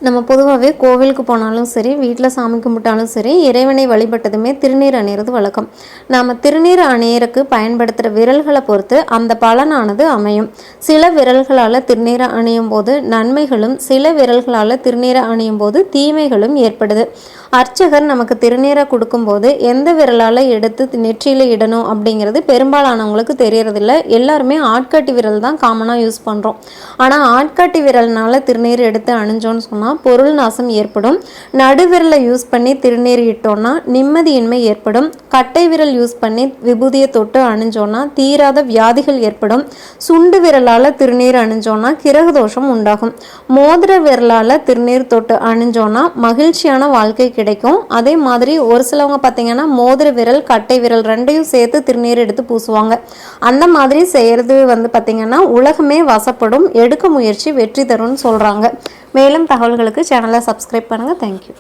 நம்ம பொதுவாகவே கோவிலுக்கு போனாலும் சரி, வீட்டில் சாமி கும்பிட்டாலும் சரி, இறைவனை வழிபட்டதுமே திருநீர் அணியிறது வழக்கம். நாம் திருநீர் அணியருக்கு பயன்படுத்துகிற விரல்களை பொறுத்து அந்த பலனானது அமையும். சில விரல்களால் திருநீரை அணியும் போது நன்மைகளும், சில விரல்களால் திருநீரை அணியும் போது தீமைகளும் ஏற்படுது. அர்ச்சகர் நமக்கு திருநீரை கொடுக்கும்போது எந்த விரலால் எடுத்து நெற்றியில் இடணும் அப்படிங்கிறது பெரும்பாலானவங்களுக்கு தெரியறதில்ல. எல்லாருமே ஆட்காட்டி விரல் தான் காமனாக யூஸ் பண்ணுறோம். ஆனால் ஆட்காட்டி விரல்னால திருநீர் எடுத்து அணிஞ்சோன்னு சொன்னால் பொருள் நாசம் ஏற்படும். நடுவிரலை யூஸ் பண்ணி திருநீர் இட்டோம்னா நிம்மதியின்மை ஏற்படும். கட்டை விரல் யூஸ் பண்ணி விபூதியை தொட்டு அணிஞ்சோன்னா தீராத வியாதிகள் ஏற்படும். சுண்டு விரலால் திருநீர் அணிஞ்சோன்னா கிரக தோஷம் உண்டாகும். மோதிர விரலால் திருநீர் தொட்டு அணிஞ்சோன்னா மகிழ்ச்சியான வாழ்க்கை கிடைக்கும். அதே மாதிரி ஒரு சிலவங்க பார்த்தீங்கன்னா மோதிர விரல் கட்டை விரல் ரெண்டையும் சேர்த்து திருநீர் எடுத்து பூசுவாங்க. அந்த மாதிரி செய்கிறது பார்த்தீங்கன்னா உலகமே வசப்படும். எடுக்க முயற்சி வெற்றி தரும்னு சொல்கிறாங்க. மேலும் தகவல்களுக்கு சேனலை சப்ஸ்கிரைப் பண்ணுங்கள். தேங்க்யூ.